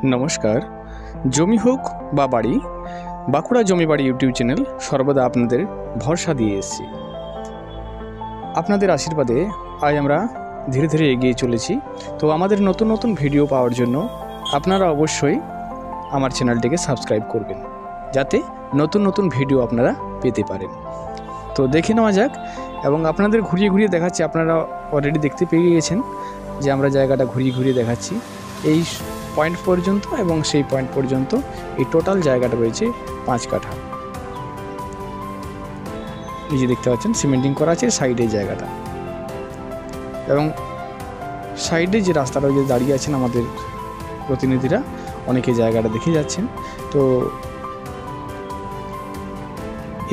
নমস্কার। জমি হোক বা বাড়ি, বাঁকুড়া জমি বাড়ি ইউটিউব চ্যানেল সর্বদা আপনাদের ভরসা দিয়ে এসেছি। আপনাদের আশীর্বাদে আজ আমরা ধীরে ধীরে এগিয়ে চলেছি। তো আমাদের নতুন নতুন ভিডিও পাওয়ার জন্য আপনারা অবশ্যই আমার চ্যানেলটিকে সাবস্ক্রাইব করবেন, যাতে নতুন নতুন ভিডিও আপনারা পেতে পারেন। তো দেখে নেওয়া যাক, এবং আপনাদের ঘুরিয়ে ঘুরিয়ে দেখাচ্ছি। আপনারা অলরেডি দেখতে পেয়ে গিয়েছেন যে আমরা জায়গাটা ঘুরিয়ে ঘুরিয়ে দেখাচ্ছি এই পয়েন্ট পর্যন্ত, এবং সেই পয়েন্ট পর্যন্ত এই টোটাল জায়গাটা রয়েছে 5 কাঠা। এই যে দেখতে পাচ্ছেন সিমেন্টিং করা আছে সাইডে জায়গাটা, এবং সাইডে যে রাস্তাটা যে দাঁড়িয়ে আছেন আমাদের প্রতিনিধিরা, অনেকে জায়গাটা দেখে যাচ্ছেন। তো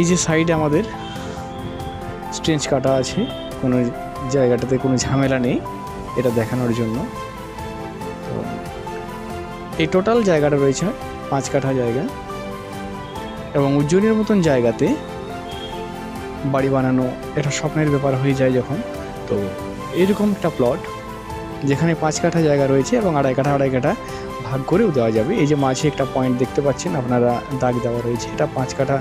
এই যে সাইডে আমাদের স্ট্রেঞ্চ কাটা আছে, কোনো জায়গাটাতে কোনো ঝামেলা নেই, এটা দেখানোর জন্য। তো এই টোটাল জায়গাটা রয়েছে 5 কাঠা জায়গা, এবং উজ্জয়নীর মতন জায়গাতে বাড়ি বানানো এটা স্বপ্নের ব্যাপার হয়ে যায় যখন। তো এরকম একটা প্লট যেখানে 5 কাঠা জায়গা রয়েছে এবং আড়াই কাঠা ভাগ করেও দেওয়া যাবে। এই যে মাঝে একটা পয়েন্ট দেখতে পাচ্ছেন আপনারা, দাগ দেওয়া রয়েছে, এটা 5 কাঠা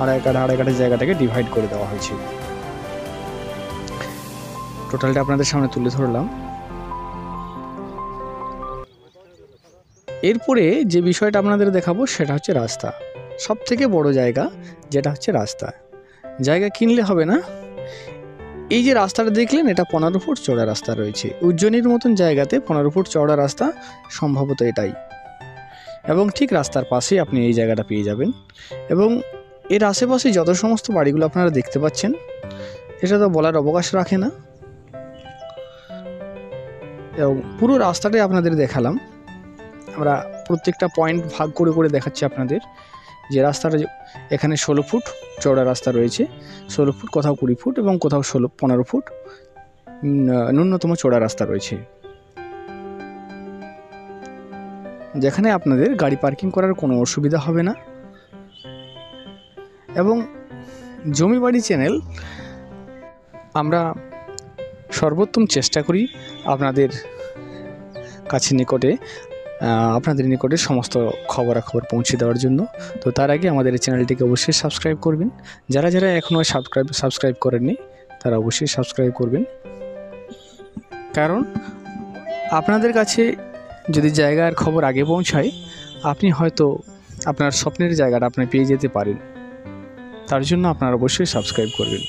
আড়াই কাঠা জায়গাটাকে ডিভাইড করে দেওয়া হয়েছে। টোটালটা আপনাদের সামনে তুলে ধরলাম। এরপরে যে বিষয়টা আপনাদের দেখাবো সেটা হচ্ছে রাস্তা। সব থেকে বড় জায়গা যেটা হচ্ছে রাস্তা। জায়গা কিনলে হবে না, এই যে রাস্তাটা দেখলেন এটা 15 ফুট চওড়া রাস্তা রয়েছে। উজ্জয়নীর মতন জায়গাতে 15 ফুট চওড়া রাস্তা সম্ভবত এটাই, এবং ঠিক রাস্তার পাশেই আপনি এই জায়গাটা পেয়ে যাবেন। এবং এর আশেপাশে যত সমস্ত বাড়িগুলো আপনারা দেখতে পাচ্ছেন, এটা তো বলার অবকাশ রাখে না। এবং পুরো রাস্তাটাই আপনাদের দেখালাম, আমরা প্রত্যেকটা পয়েন্ট ভাগ করে করে দেখাচ্ছি আপনাদের যে রাস্তাটা এখানে 16 ফুট চওড়া রাস্তা রয়েছে, 16 ফুট, কোথাও 20 ফুট এবং কোথাও 15 ফুট ন্যূনতম চওড়া রাস্তা রয়েছে, যেখানে আপনাদের গাড়ি পার্কিং করার কোনো অসুবিধা হবে না। এবং জমি বাড়ি চ্যানেল আমরা সর্বোত্তম চেষ্টা করি আপনাদের নিকটে সমস্ত খবরাখবর পৌঁছে দেওয়ার জন্য। তো তার আগে আমাদের এই চ্যানেলটিকে অবশ্যই সাবস্ক্রাইব করবেন। যারা এখনও সাবস্ক্রাইব করেননি তারা অবশ্যই সাবস্ক্রাইব করবেন, কারণ আপনাদের কাছে যদি জায়গার খবর আগে পৌঁছায়, আপনি হয়তো আপনার স্বপ্নের জায়গাটা আপনি পেয়ে যেতে পারেন। তার জন্য আপনারা অবশ্যই সাবস্ক্রাইব করবেন।